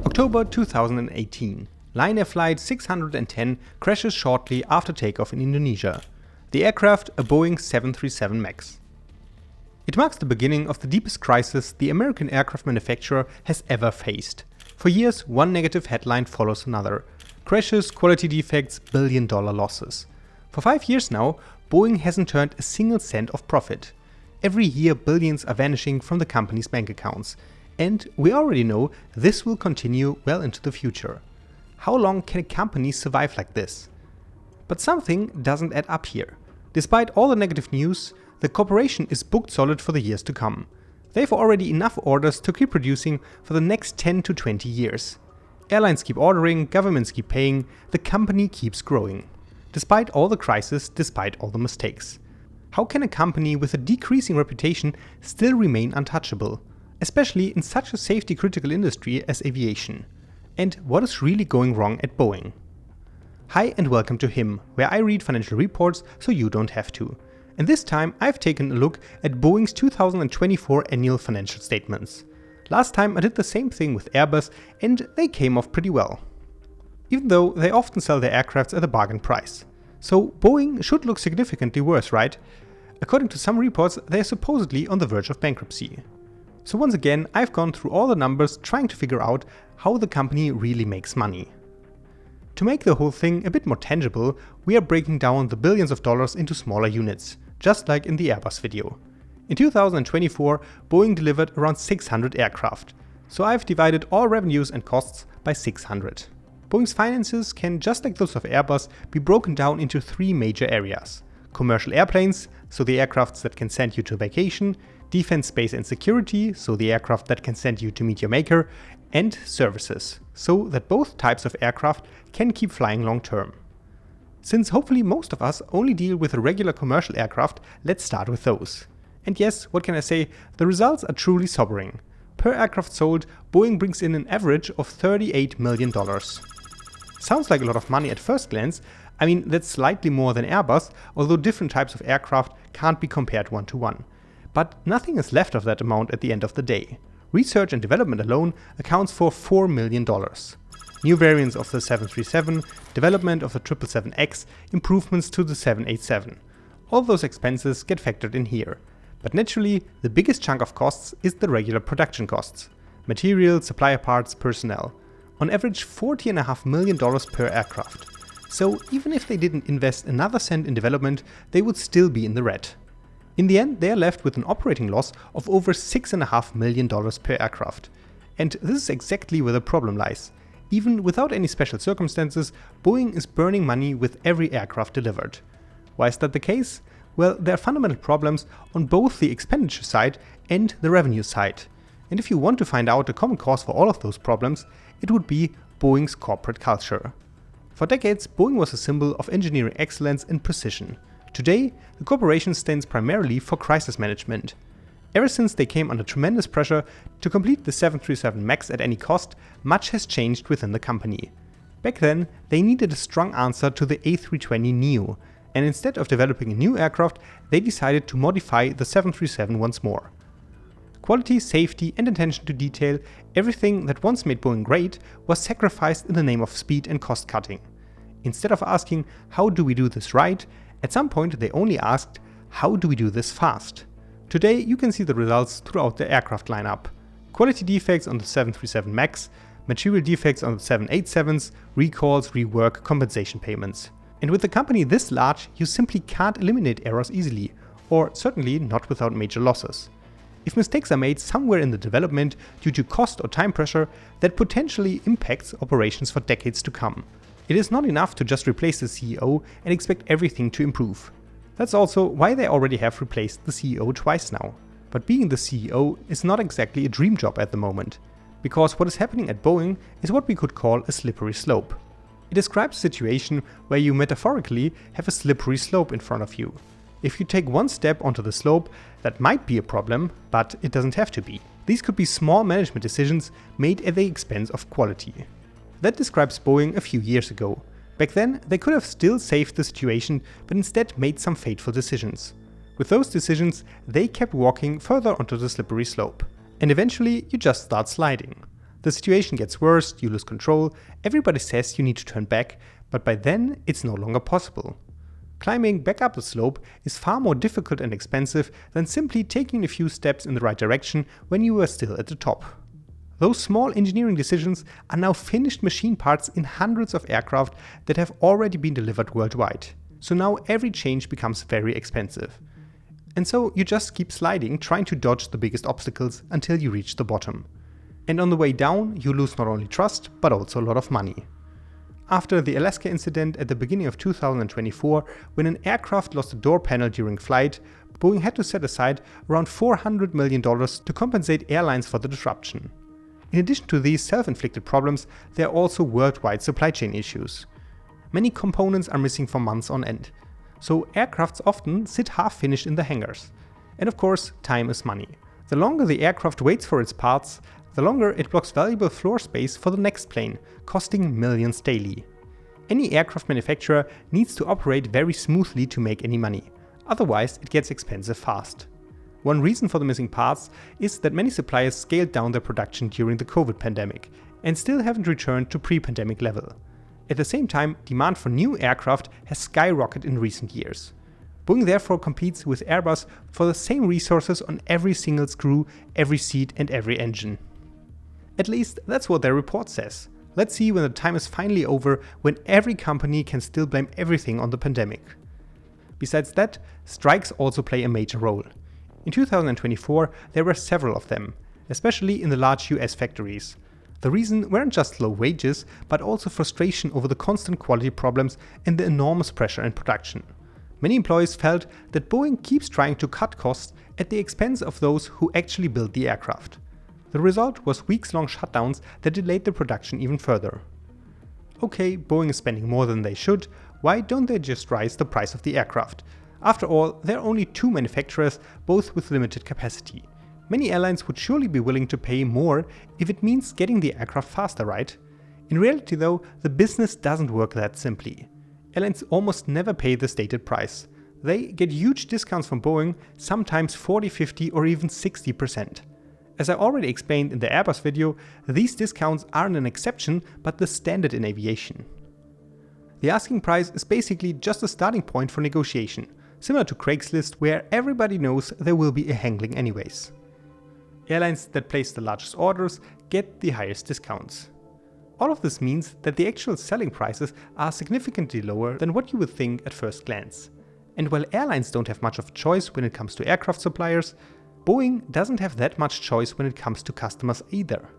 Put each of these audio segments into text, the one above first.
October 2018. Lion Air Flight 610 crashes shortly after takeoff in Indonesia. The aircraft, a Boeing 737 MAX. It marks the beginning of the deepest crisis the American aircraft manufacturer has ever faced. For years, one negative headline follows another. Crashes, quality defects, billion-dollar losses. For 5 years now, Boeing hasn't turned a single cent of profit. Every year, billions are vanishing from the company's bank accounts. And we already know this will continue well into the future. How long can a company survive like this? But something doesn't add up here. Despite all the negative news, the corporation is booked solid for the years to come. They have already enough orders to keep producing for the next 10 to 20 years. Airlines keep ordering, governments keep paying, the company keeps growing. Despite all the crises, despite all the mistakes. How can a company with a decreasing reputation still remain untouchable? Especially in such a safety-critical industry as aviation. And what is really going wrong at Boeing? Hi and welcome to Him, where I read financial reports so you don't have to. And this time I've taken a look at Boeing's 2024 annual financial statements. Last time I did the same thing with Airbus and they came off pretty well. Even though they often sell their aircrafts at a bargain price. So Boeing should look significantly worse, right? According to some reports, they are supposedly on the verge of bankruptcy. So once again, I've gone through all the numbers trying to figure out how the company really makes money. To make the whole thing a bit more tangible, we are breaking down the billions of dollars into smaller units, just like in the Airbus video. In 2024, Boeing delivered around 600 aircraft, so I've divided all revenues and costs by 600. Boeing's finances can, just like those of Airbus, be broken down into 3 major areas. Commercial airplanes, so the aircrafts that can send you to vacation, defense, space and security, so the aircraft that can send you to meet your maker, and services, so that both types of aircraft can keep flying long term. Since hopefully most of us only deal with a regular commercial aircraft, let's start with those. And yes, what can I say, the results are truly sobering. Per aircraft sold, Boeing brings in an average of $38 million. Sounds like a lot of money at first glance. I mean, that's slightly more than Airbus, although different types of aircraft can't be compared one to one. But nothing is left of that amount at the end of the day. Research and development alone accounts for $4 million. New variants of the 737, development of the 777X, improvements to the 787. All those expenses get factored in here. But naturally, the biggest chunk of costs is the regular production costs. Material, supplier parts, personnel. On average $40.5 million per aircraft. So even if they didn't invest another cent in development, they would still be in the red. In the end, they are left with an operating loss of over $6.5 million per aircraft. And this is exactly where the problem lies. Even without any special circumstances, Boeing is burning money with every aircraft delivered. Why is that the case? Well, there are fundamental problems on both the expenditure side and the revenue side. And if you want to find out the common cause for all of those problems, it would be Boeing's corporate culture. For decades, Boeing was a symbol of engineering excellence and precision. Today, the corporation stands primarily for crisis management. Ever since they came under tremendous pressure to complete the 737 MAX at any cost, much has changed within the company. Back then, they needed a strong answer to the A320neo, and instead of developing a new aircraft, they decided to modify the 737 once more. Quality, safety and attention to detail, everything that once made Boeing great, was sacrificed in the name of speed and cost cutting. Instead of asking, how do we do this right? At some point they only asked, how do we do this fast? Today you can see the results throughout the aircraft lineup. Quality defects on the 737 MAX, material defects on the 787s, recalls, rework, compensation payments. And with a company this large, you simply can't eliminate errors easily, or certainly not without major losses. If mistakes are made somewhere in the development due to cost or time pressure, that potentially impacts operations for decades to come. It is not enough to just replace the CEO and expect everything to improve. That's also why they already have replaced the CEO twice now. But being the CEO is not exactly a dream job at the moment, because what is happening at Boeing is what we could call a slippery slope. It describes a situation where you metaphorically have a slippery slope in front of you. If you take one step onto the slope, that might be a problem, but it doesn't have to be. These could be small management decisions made at the expense of quality. That describes Boeing a few years ago. Back then, they could have still saved the situation, but instead made some fateful decisions. With those decisions, they kept walking further onto the slippery slope. And eventually, you just start sliding. The situation gets worse, you lose control, everybody says you need to turn back, but by then it's no longer possible. Climbing back up the slope is far more difficult and expensive than simply taking a few steps in the right direction when you were still at the top. Those small engineering decisions are now finished machine parts in hundreds of aircraft that have already been delivered worldwide. So now every change becomes very expensive. And so you just keep sliding, trying to dodge the biggest obstacles until you reach the bottom. And on the way down, you lose not only trust, but also a lot of money. After the Alaska incident at the beginning of 2024, when an aircraft lost a door panel during flight, Boeing had to set aside around $400 million to compensate airlines for the disruption. In addition to these self-inflicted problems, there are also worldwide supply chain issues. Many components are missing for months on end, so aircrafts often sit half-finished in the hangars. And of course, time is money. The longer the aircraft waits for its parts, the longer it blocks valuable floor space for the next plane, costing millions daily. Any aircraft manufacturer needs to operate very smoothly to make any money, otherwise it gets expensive fast. One reason for the missing parts is that many suppliers scaled down their production during the COVID pandemic and still haven't returned to pre-pandemic level. At the same time, demand for new aircraft has skyrocketed in recent years. Boeing therefore competes with Airbus for the same resources on every single screw, every seat and every engine. At least that's what their report says. Let's see when the time is finally over, when every company can still blame everything on the pandemic. Besides that, strikes also play a major role. In 2024, there were several of them, especially in the large US factories. The reason weren't just low wages, but also frustration over the constant quality problems and the enormous pressure in production. Many employees felt that Boeing keeps trying to cut costs at the expense of those who actually build the aircraft. The result was weeks-long shutdowns that delayed the production even further. Okay, Boeing is spending more than they should, why don't they just raise the price of the aircraft? After all, there are only two manufacturers, both with limited capacity. Many airlines would surely be willing to pay more if it means getting the aircraft faster, right? In reality though, the business doesn't work that simply. Airlines almost never pay the stated price. They get huge discounts from Boeing, sometimes 40, 50 or even 60%. As I already explained in the Airbus video, these discounts aren't an exception but the standard in aviation. The asking price is basically just a starting point for negotiation, similar to Craigslist where everybody knows there will be a haggling anyways. Airlines that place the largest orders get the highest discounts. All of this means that the actual selling prices are significantly lower than what you would think at first glance. And while airlines don't have much of a choice when it comes to aircraft suppliers, Boeing doesn't have that much choice when it comes to customers either.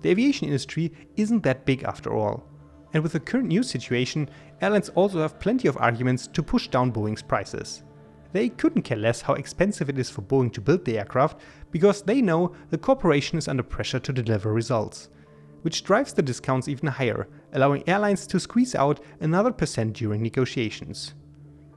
The aviation industry isn't that big after all. And with the current news situation, airlines also have plenty of arguments to push down Boeing's prices. They couldn't care less how expensive it is for Boeing to build the aircraft because they know the corporation is under pressure to deliver results, which drives the discounts even higher, allowing airlines to squeeze out another % during negotiations.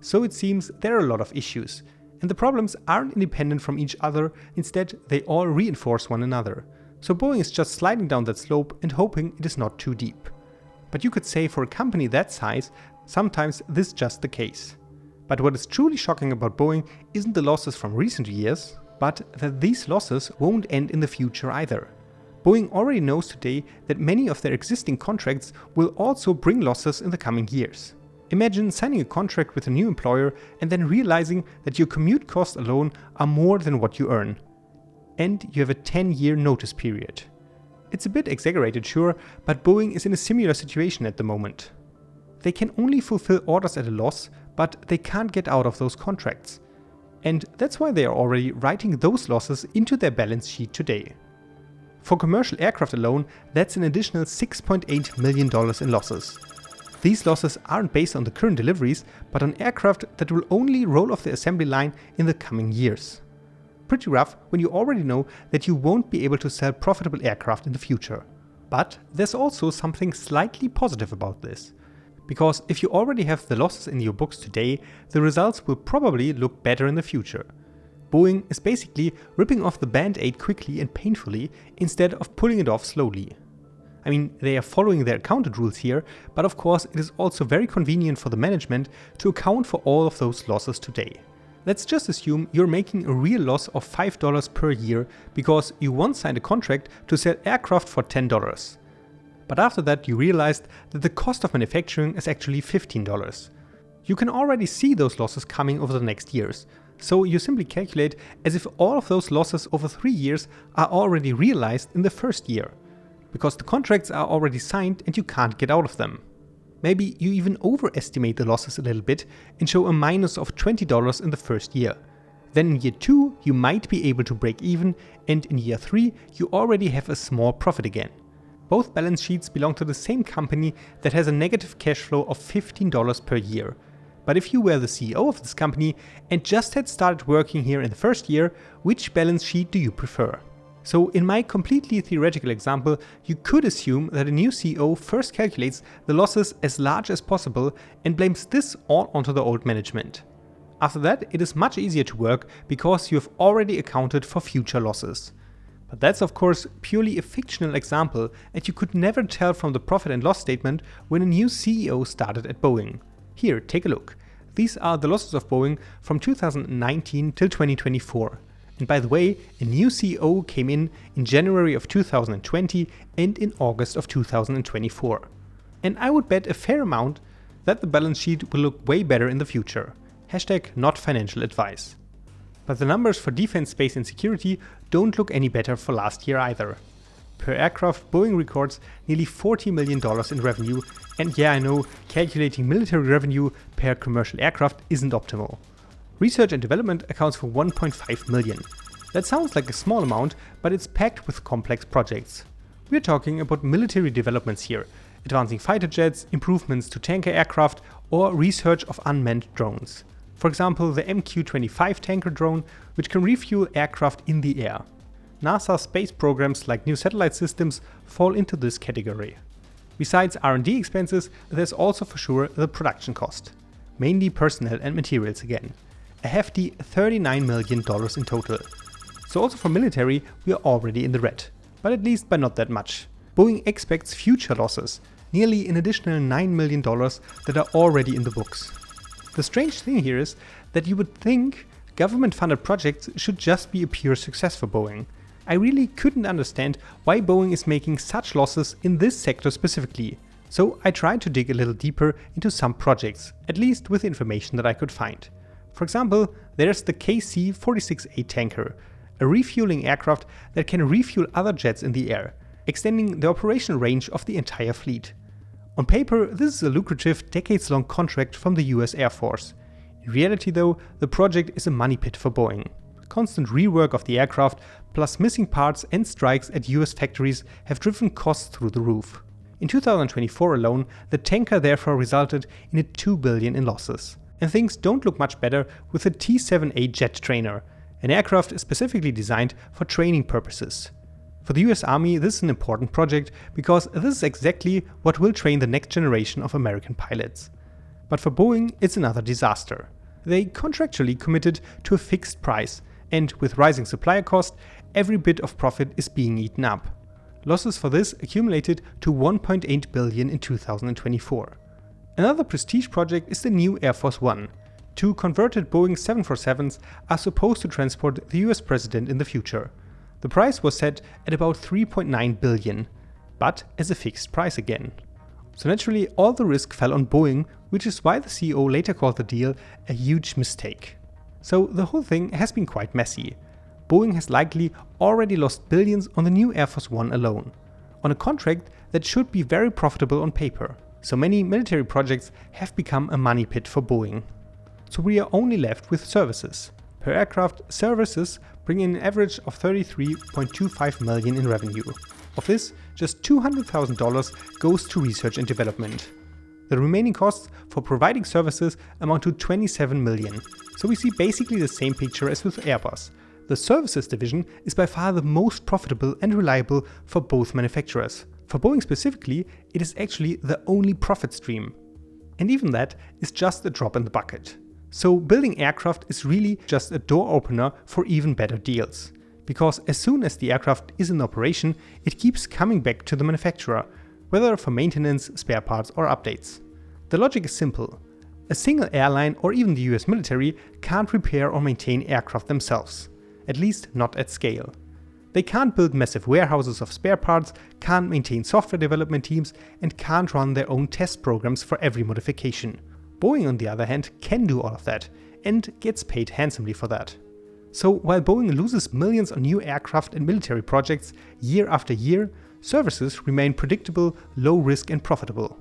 So it seems there are a lot of issues, and the problems aren't independent from each other, instead they all reinforce one another. So Boeing is just sliding down that slope and hoping it is not too deep. But you could say for a company that size, sometimes this is just the case. But what is truly shocking about Boeing isn't the losses from recent years, but that these losses won't end in the future either. Boeing already knows today that many of their existing contracts will also bring losses in the coming years. Imagine signing a contract with a new employer and then realizing that your commute costs alone are more than what you earn. And you have a 10-year notice period. It's a bit exaggerated, sure, but Boeing is in a similar situation at the moment. They can only fulfill orders at a loss, but they can't get out of those contracts. And that's why they are already writing those losses into their balance sheet today. For commercial aircraft alone, that's an additional $6.8 million in losses. These losses aren't based on the current deliveries, but on aircraft that will only roll off the assembly line in the coming years. Pretty rough when you already know that you won't be able to sell profitable aircraft in the future. But there's also something slightly positive about this. Because if you already have the losses in your books today, the results will probably look better in the future. Boeing is basically ripping off the band-aid quickly and painfully instead of pulling it off slowly. I mean, they are following their accounting rules here, but of course it is also very convenient for the management to account for all of those losses today. Let's just assume you're making a real loss of $5 per year because you once signed a contract to sell aircraft for $10. But after that you realized that the cost of manufacturing is actually $15. You can already see those losses coming over the next years, so you simply calculate as if all of those losses over 3 years are already realized in the first year, because the contracts are already signed and you can't get out of them. Maybe you even overestimate the losses a little bit and show a minus of $20 in the first year. Then in year 2 you might be able to break even, and in year 3 you already have a small profit again. Both balance sheets belong to the same company that has a negative cash flow of $15 per year. But if you were the CEO of this company and just had started working here in the first year, which balance sheet do you prefer? So in my completely theoretical example, you could assume that a new CEO first calculates the losses as large as possible and blames this all onto the old management. After that, it is much easier to work because you have already accounted for future losses. But that's of course purely a fictional example, and you could never tell from the profit and loss statement when a new CEO started at Boeing. Here, take a look. These are the losses of Boeing from 2019 till 2024. And by the way, a new CEO came in January of 2020 and in August of 2024. And I would bet a fair amount that the balance sheet will look way better in the future. Hashtag not financial advice. But the numbers for defense, space and security don't look any better for last year either. Per aircraft, Boeing records nearly $40 million in revenue, and yeah, I know, calculating military revenue per commercial aircraft isn't optimal. Research and development accounts for $1.5 million. That sounds like a small amount, but it's packed with complex projects. We're talking about military developments here, advancing fighter jets, improvements to tanker aircraft, or research of unmanned drones. For example, the MQ-25 tanker drone, which can refuel aircraft in the air. NASA space programs like new satellite systems fall into this category. Besides R&D expenses, there's also for sure the production cost. Mainly personnel and materials again. A hefty $39 million in total. So also for military, we are already in the red. But at least by not that much. Boeing expects future losses, nearly an additional $9 million that are already in the books. The strange thing here is that you would think government-funded projects should just be a pure success for Boeing. I really couldn't understand why Boeing is making such losses in this sector specifically. So I tried to dig a little deeper into some projects, at least with the information that I could find. For example, there's the KC-46A tanker, a refueling aircraft that can refuel other jets in the air, extending the operational range of the entire fleet. On paper, this is a lucrative, decades-long contract from the US Air Force. In reality though, the project is a money pit for Boeing. Constant rework of the aircraft, plus missing parts and strikes at US factories have driven costs through the roof. In 2024 alone, the tanker therefore resulted in a $2 billion in losses. And things don't look much better with the T-7A jet trainer, an aircraft specifically designed for training purposes. For the US Army, this is an important project because this is exactly what will train the next generation of American pilots. But for Boeing, it's another disaster. They contractually committed to a fixed price, and with rising supplier cost, every bit of profit is being eaten up. Losses for this accumulated to $1.8 billion in 2024. Another prestige project is the new Air Force One. 2 converted Boeing 747s are supposed to transport the US president in the future. The price was set at about $3.9 billion, but as a fixed price again. So naturally all the risk fell on Boeing, which is why the CEO later called the deal a huge mistake. So the whole thing has been quite messy. Boeing has likely already lost billions on the new Air Force One alone, on a contract that should be very profitable on paper. So many military projects have become a money pit for Boeing. So we are only left with services. Per aircraft, services bring in an average of $33.25 million in revenue. Of this, just $200,000 goes to research and development. The remaining costs for providing services amount to $27 million. So we see basically the same picture as with Airbus. The services division is by far the most profitable and reliable for both manufacturers. For Boeing specifically, it is actually the only profit stream. And even that is just a drop in the bucket. So building aircraft is really just a door opener for even better deals. Because as soon as the aircraft is in operation, it keeps coming back to the manufacturer, whether for maintenance, spare parts or updates. The logic is simple. A single airline or even the US military can't repair or maintain aircraft themselves, at least not at scale. They can't build massive warehouses of spare parts, can't maintain software development teams, and can't run their own test programs for every modification. Boeing, on the other hand, can do all of that, and gets paid handsomely for that. So while Boeing loses millions on new aircraft and military projects year after year, services remain predictable, low risk and profitable.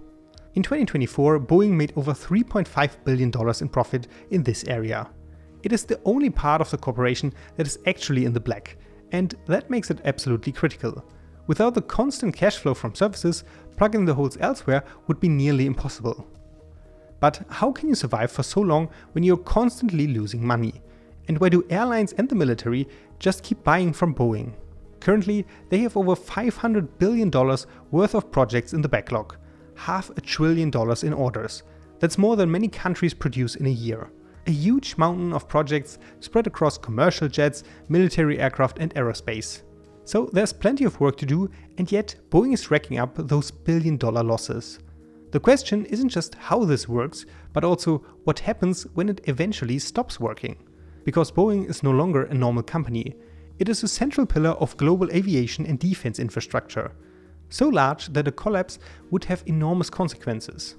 In 2024, Boeing made over $3.5 billion in profit in this area. It is the only part of the corporation that is actually in the black, and that makes it absolutely critical. Without the constant cash flow from services, plugging the holes elsewhere would be nearly impossible. But how can you survive for so long when you're constantly losing money? And why do airlines and the military just keep buying from Boeing? Currently, they have over $500 billion worth of projects in the backlog, $500 billion in orders. That's more than many countries produce in a year. A huge mountain of projects spread across commercial jets, military aircraft and aerospace. So there's plenty of work to do, and yet Boeing is racking up those billion-dollar losses. The question isn't just how this works, but also what happens when it eventually stops working. Because Boeing is no longer a normal company. It is a central pillar of global aviation and defense infrastructure. So large that a collapse would have enormous consequences.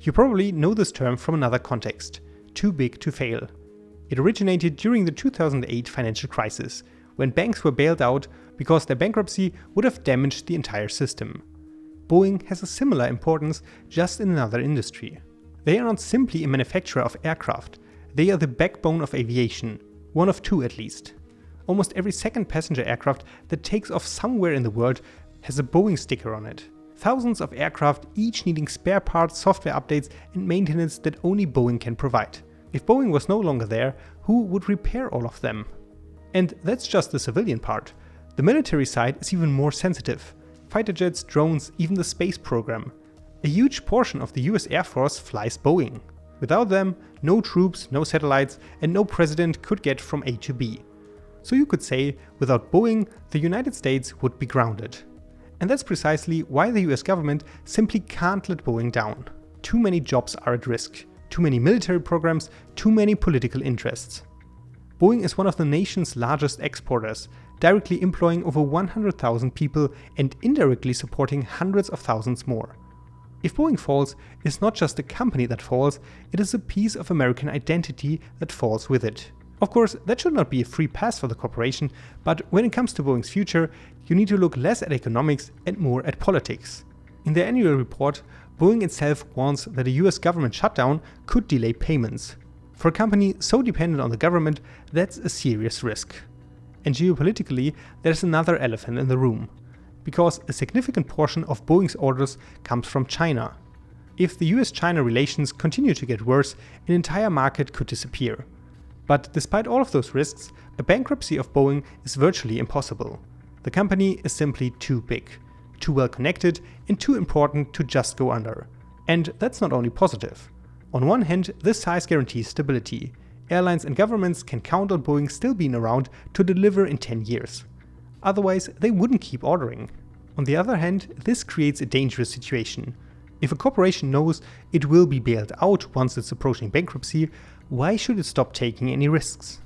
You probably know this term from another context: too big to fail. It originated during the 2008 financial crisis, when banks were bailed out because their bankruptcy would have damaged the entire system. Boeing has a similar importance, just in another industry. They are not simply a manufacturer of aircraft, they are the backbone of aviation, one of two at least. Almost every second passenger aircraft that takes off somewhere in the world has a Boeing sticker on it. Thousands of aircraft, each needing spare parts, software updates and maintenance that only Boeing can provide. If Boeing was no longer there, who would repair all of them? And that's just the civilian part. The military side is even more sensitive. Fighter jets, drones, even the space program. A huge portion of the US Air Force flies Boeing. Without them, no troops, no satellites, and no president could get from A to B. So you could say, without Boeing, the United States would be grounded. And that's precisely why the US government simply can't let Boeing down. Too many jobs are at risk, too many military programs, too many political interests. Boeing is one of the nation's largest exporters, directly employing over 100,000 people and indirectly supporting hundreds of thousands more. If Boeing falls, it's not just a company that falls, it is a piece of American identity that falls with it. Of course, that should not be a free pass for the corporation, but when it comes to Boeing's future, you need to look less at economics and more at politics. In their annual report, Boeing itself warns that a US government shutdown could delay payments. For a company so dependent on the government, that's a serious risk. And geopolitically, there's another elephant in the room. Because a significant portion of Boeing's orders comes from China. If the US-China relations continue to get worse, an entire market could disappear. But despite all of those risks, a bankruptcy of Boeing is virtually impossible. The company is simply too big, too well connected, and too important to just go under. And that's not only positive. On one hand, this size guarantees stability. Airlines and governments can count on Boeing still being around to deliver in 10 years. Otherwise, they wouldn't keep ordering. On the other hand, this creates a dangerous situation. If a corporation knows it will be bailed out once it's approaching bankruptcy, why should it stop taking any risks?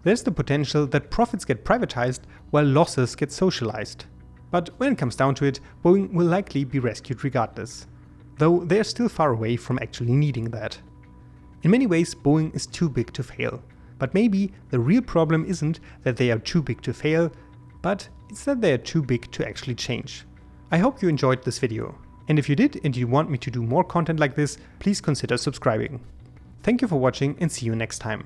There's the potential that profits get privatized while losses get socialized. But when it comes down to it, Boeing will likely be rescued regardless. Though they're still far away from actually needing that. In many ways, Boeing is too big to fail. But maybe the real problem isn't that they are too big to fail, but it's that they are too big to actually change. I hope you enjoyed this video. And if you did and you want me to do more content like this, please consider subscribing. Thank you for watching and see you next time.